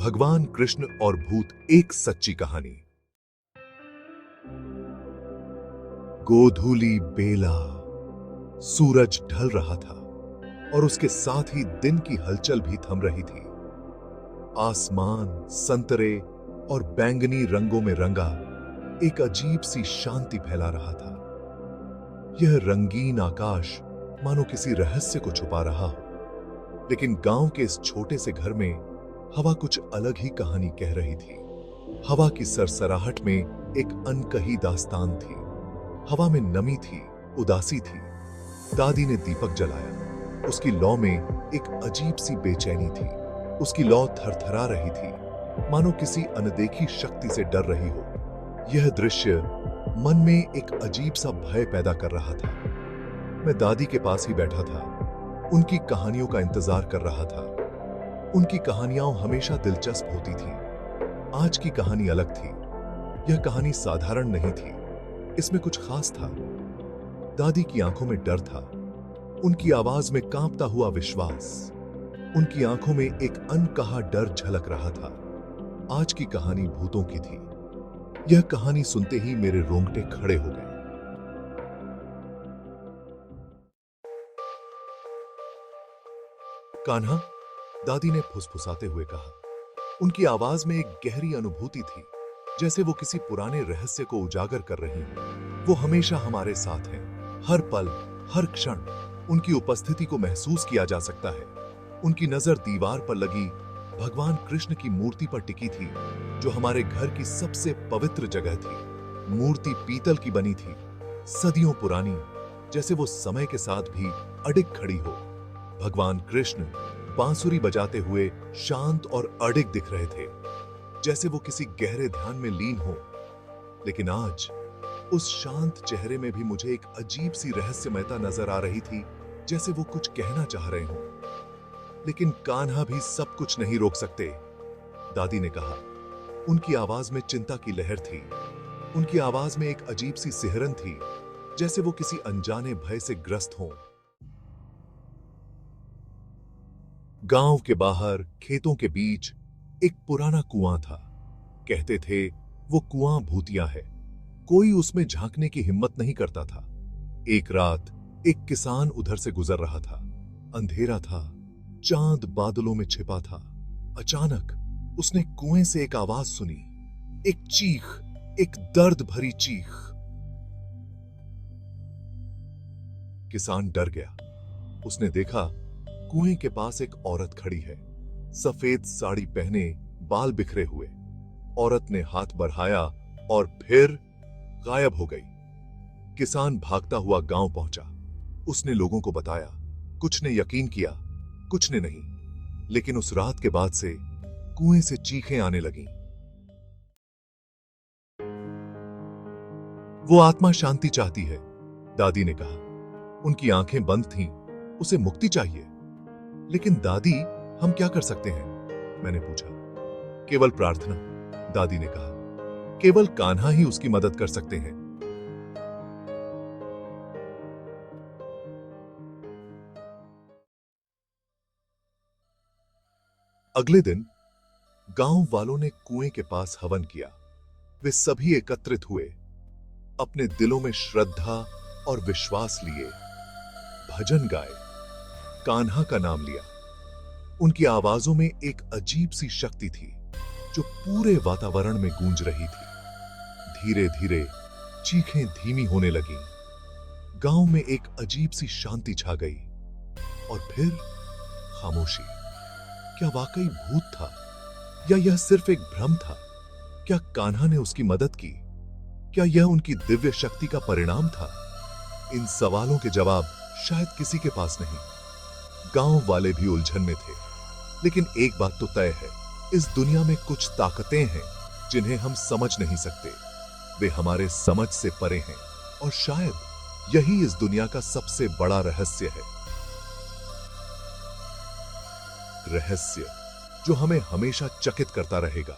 भगवान कृष्ण और भूत, एक सच्ची कहानी। गोधूली बेला, सूरज ढल रहा था और उसके साथ ही दिन की हलचल भी थम रही थी। आसमान संतरे और बैंगनी रंगों में रंगा एक अजीब सी शांति फैला रहा था। यह रंगीन आकाश मानो किसी रहस्य को छुपा रहा हो, लेकिन गांव के इस छोटे से घर में हवा कुछ अलग ही कहानी कह रही थी। हवा की सरसराहट में एक अनकही दास्तान थी। हवा में नमी थी, उदासी थी। दादी ने दीपक जलाया। उसकी लौ में एक अजीब सी बेचैनी थी। उसकी लौ थरथरा रही थी, मानो किसी अनदेखी शक्ति से डर रही हो। यह दृश्य मन में एक अजीब सा भय पैदा कर रहा था। मैं दादी के पास ही बैठा था, उनकी कहानियों का इंतजार कर रहा था। उनकी कहानियां हमेशा दिलचस्प होती थी। आज की कहानी अलग थी। यह कहानी साधारण नहीं थी, इसमें कुछ खास था। दादी की आंखों में डर था, उनकी आवाज में कांपता हुआ विश्वास। उनकी आंखों में एक अनकहा डर झलक रहा था। आज की कहानी भूतों की थी। यह कहानी सुनते ही मेरे रोंगटे खड़े हो गए। कान्हा, दादी ने फुसफुसाते हुए कहा। उनकी आवाज में एक गहरी अनुभूति थी, जैसे वो किसी पुराने रहस्य को उजागर कर रही हो। वो हमेशा हमारे साथ हैं, हर पल, हर क्षण उनकी उपस्थिति को महसूस किया जा सकता है। उनकी नजर दीवार पर लगी भगवान कृष्ण की मूर्ति पर टिकी थी, जो हमारे घर की सबसे पवित्र जगह थी। मूर्ति पीतल की बनी थी, सदियों पुरानी, जैसे वो समय के साथ भी अडिग खड़ी हो। भगवान कृष्ण बांसुरी बजाते हुए शांत और अडिग दिख रहे थे, जैसे वो किसी गहरे ध्यान में लीन हो। लेकिन आज उस शांत चेहरे में भी मुझे एक अजीब सी रहस्यमयता नजर आ रही थी, जैसे वो कुछ कहना चाह रहे हो। लेकिन कान्हा भी सब कुछ नहीं रोक सकते, दादी ने कहा। उनकी आवाज में चिंता की लहर थी। उनकी आवाज में एक अजीब सी सिहरन थी, जैसे वो किसी अनजाने भय से ग्रस्त हों। गांव के बाहर खेतों के बीच एक पुराना कुआं था। कहते थे वो कुआं भूतिया है, कोई उसमें झांकने की हिम्मत नहीं करता था। एक रात एक किसान उधर से गुजर रहा था। अंधेरा था, चांद बादलों में छिपा था। अचानक उसने कुएं से एक आवाज सुनी, एक चीख, एक दर्द भरी चीख। किसान डर गया। उसने देखा कुएं के पास एक औरत खड़ी है, सफेद साड़ी पहने, बाल बिखरे हुए। औरत ने हाथ बढ़ाया और फिर गायब हो गई। किसान भागता हुआ गांव पहुंचा। उसने लोगों को बताया। कुछ ने यकीन किया, कुछ ने नहीं। लेकिन उस रात के बाद से कुएं से चीखें आने लगीं। वो आत्मा शांति चाहती है, दादी ने कहा। उनकी आंखें बंद थीं, उसे मुक्ति चाहिए। लेकिन दादी, हम क्या कर सकते हैं? मैंने पूछा। केवल प्रार्थना, दादी ने कहा। केवल कान्हा ही उसकी मदद कर सकते हैं। अगले दिन गांव वालों ने कुएं के पास हवन किया। वे सभी एकत्रित हुए, अपने दिलों में श्रद्धा और विश्वास लिए, भजन गाए, कान्हा का नाम लिया। उनकी आवाजों में एक अजीब सी शक्ति थी, जो पूरे वातावरण में गूंज रही थी। धीरे धीरे चीखें धीमी होने लगीं। गांव में एक अजीब सी शांति छा गई। और फिर खामोशी। क्या वाकई भूत था, या यह सिर्फ एक भ्रम था? क्या कान्हा ने उसकी मदद की? क्या यह उनकी दिव्य शक्ति का परिणाम था? इन सवालों के जवाब शायद किसी के पास नहीं। गांव वाले भी उलझन में थे। लेकिन एक बात तो तय है, इस दुनिया में कुछ ताकतें हैं जिन्हें हम समझ नहीं सकते। वे हमारे समझ से परे हैं, और शायद यही इस दुनिया का सबसे बड़ा रहस्य है। रहस्य जो हमें हमेशा चकित करता रहेगा।